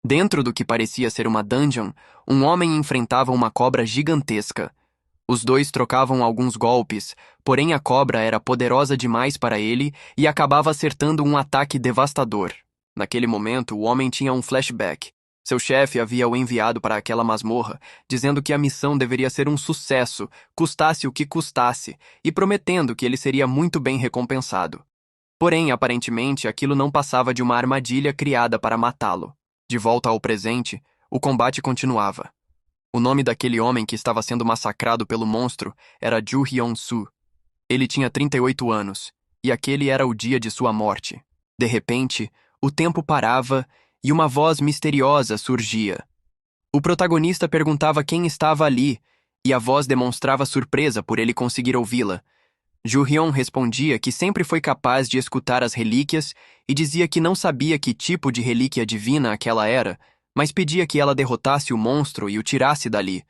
Dentro do que parecia ser uma dungeon, um homem enfrentava uma cobra gigantesca. Os dois trocavam alguns golpes, porém a cobra era poderosa demais para ele e acabava acertando um ataque devastador. Naquele momento, o homem tinha um flashback. Seu chefe havia o enviado para aquela masmorra, dizendo que a missão deveria ser um sucesso, custasse o que custasse, e prometendo que ele seria muito bem recompensado. Porém, aparentemente, aquilo não passava de uma armadilha criada para matá-lo. De volta ao presente, o combate continuava. O nome daquele homem que estava sendo massacrado pelo monstro era Ju Hyun-soo. Ele tinha 38 anos, e aquele era o dia de sua morte. De repente, o tempo parava e uma voz misteriosa surgia. O protagonista perguntava quem estava ali, e a voz demonstrava surpresa por ele conseguir ouvi-la. Ju Hyun respondia que sempre foi capaz de escutar as relíquias e dizia que não sabia que tipo de relíquia divina aquela era, mas pedia que ela derrotasse o monstro e o tirasse dali.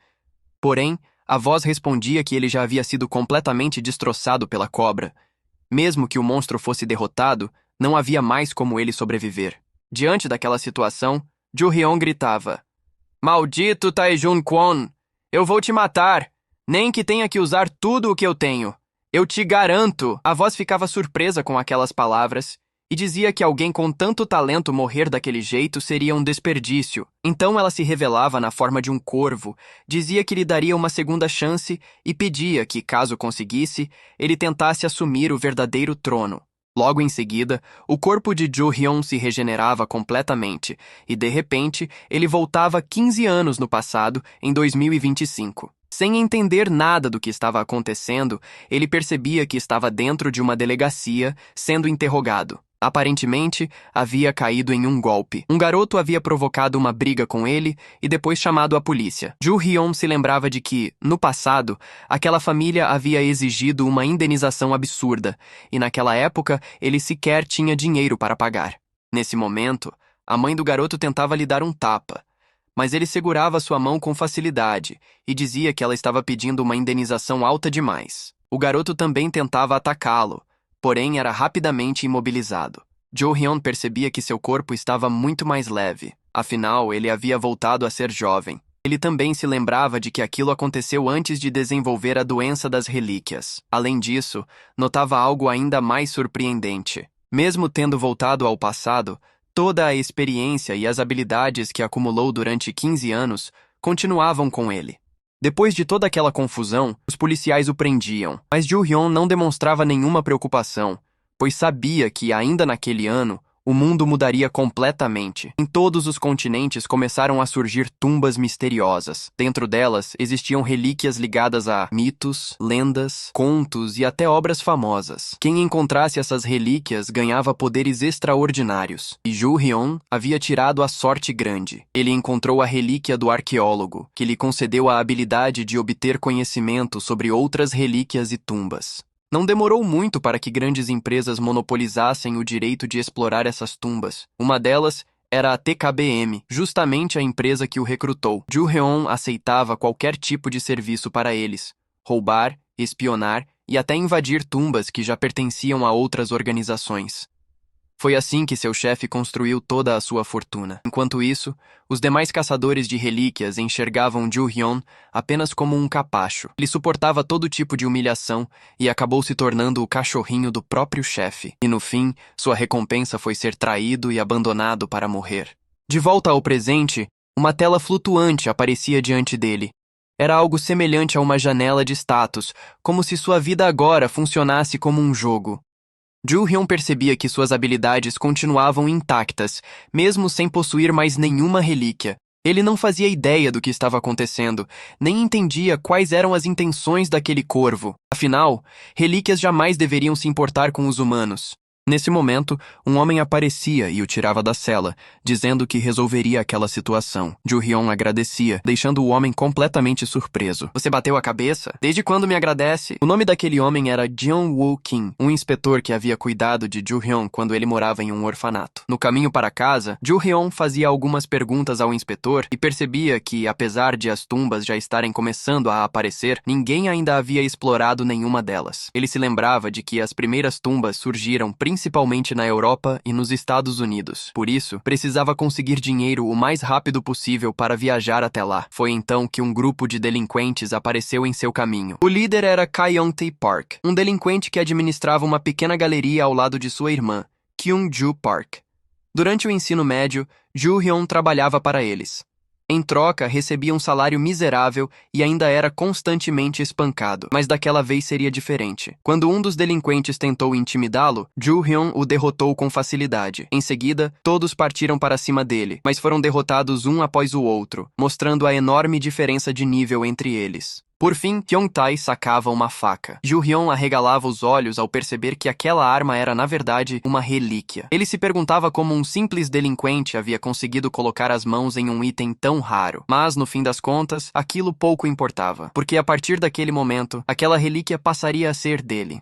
Porém, a voz respondia que ele já havia sido completamente destroçado pela cobra. Mesmo que o monstro fosse derrotado, não havia mais como ele sobreviver. Diante daquela situação, Ju Hyun gritava: "Maldito Taejun Kwon! Eu vou te matar! Nem que tenha que usar tudo o que eu tenho! Eu te garanto!" A voz ficava surpresa com aquelas palavras e dizia que alguém com tanto talento morrer daquele jeito seria um desperdício. Então ela se revelava na forma de um corvo, dizia que lhe daria uma segunda chance e pedia que, caso conseguisse, ele tentasse assumir o verdadeiro trono. Logo em seguida, o corpo de Ju Hyun se regenerava completamente e, de repente, ele voltava 15 anos no passado, em 2025. Sem entender nada do que estava acontecendo, ele percebia que estava dentro de uma delegacia, sendo interrogado. Aparentemente, havia caído em um golpe. Um garoto havia provocado uma briga com ele e depois chamado a polícia. Ju Hyun se lembrava de que, no passado, aquela família havia exigido uma indenização absurda, e naquela época ele sequer tinha dinheiro para pagar. Nesse momento, a mãe do garoto tentava lhe dar um tapa, mas ele segurava sua mão com facilidade e dizia que ela estava pedindo uma indenização alta demais. O garoto também tentava atacá-lo, porém era rapidamente imobilizado. Jo Hyun percebia que seu corpo estava muito mais leve, afinal ele havia voltado a ser jovem. Ele também se lembrava de que aquilo aconteceu antes de desenvolver a doença das relíquias. Além disso, notava algo ainda mais surpreendente. Mesmo tendo voltado ao passado, toda a experiência e as habilidades que acumulou durante 15 anos continuavam com ele. Depois de toda aquela confusão, os policiais o prendiam, mas Ju Hyun não demonstrava nenhuma preocupação, pois sabia que, ainda naquele ano, o mundo mudaria completamente. Em todos os continentes começaram a surgir tumbas misteriosas. Dentro delas existiam relíquias ligadas a mitos, lendas, contos e até obras famosas. Quem encontrasse essas relíquias ganhava poderes extraordinários. E Ju Hyun havia tirado a sorte grande. Ele encontrou a relíquia do arqueólogo, que lhe concedeu a habilidade de obter conhecimento sobre outras relíquias e tumbas. Não demorou muito para que grandes empresas monopolizassem o direito de explorar essas tumbas. Uma delas era a TKBM, justamente a empresa que o recrutou. Ju Hyun aceitava qualquer tipo de serviço para eles: roubar, espionar e até invadir tumbas que já pertenciam a outras organizações. Foi assim que seu chefe construiu toda a sua fortuna. Enquanto isso, os demais caçadores de relíquias enxergavam Ju Hyun apenas como um capacho. Ele suportava todo tipo de humilhação e acabou se tornando o cachorrinho do próprio chefe. E no fim, sua recompensa foi ser traído e abandonado para morrer. De volta ao presente, uma tela flutuante aparecia diante dele. Era algo semelhante a uma janela de status, como se sua vida agora funcionasse como um jogo. Ju Hyun percebia que suas habilidades continuavam intactas, mesmo sem possuir mais nenhuma relíquia. Ele não fazia ideia do que estava acontecendo, nem entendia quais eram as intenções daquele corvo. Afinal, relíquias jamais deveriam se importar com os humanos. Nesse momento, um homem aparecia e o tirava da cela, dizendo que resolveria aquela situação. Ju Hyun agradecia, deixando o homem completamente surpreso. "Você bateu a cabeça? Desde quando me agradece?" O nome daquele homem era Jeon Woo Kim, um inspetor que havia cuidado de Ju Hyun quando ele morava em um orfanato. No caminho para casa, Ju Hyun fazia algumas perguntas ao inspetor e percebia que, apesar de as tumbas já estarem começando a aparecer, ninguém ainda havia explorado nenhuma delas. Ele se lembrava de que as primeiras tumbas surgiram principalmente principalmente na Europa e nos Estados Unidos. Por isso, precisava conseguir dinheiro o mais rápido possível para viajar até lá. Foi então que um grupo de delinquentes apareceu em seu caminho. O líder era Kyung-tae Park, um delinquente que administrava uma pequena galeria ao lado de sua irmã, Kyung-joo Park. Durante o ensino médio, Joo-hyun trabalhava para eles. Em troca, recebia um salário miserável e ainda era constantemente espancado. Mas daquela vez seria diferente. Quando um dos delinquentes tentou intimidá-lo, Joo-hyun o derrotou com facilidade. Em seguida, todos partiram para cima dele, mas foram derrotados um após o outro, mostrando a enorme diferença de nível entre eles. Por fim, Kyung-tae sacava uma faca. Joo-hyun arregalava os olhos ao perceber que aquela arma era, na verdade, uma relíquia. Ele se perguntava como um simples delinquente havia conseguido colocar as mãos em um item tão raro. Mas, no fim das contas, aquilo pouco importava, porque a partir daquele momento, aquela relíquia passaria a ser dele.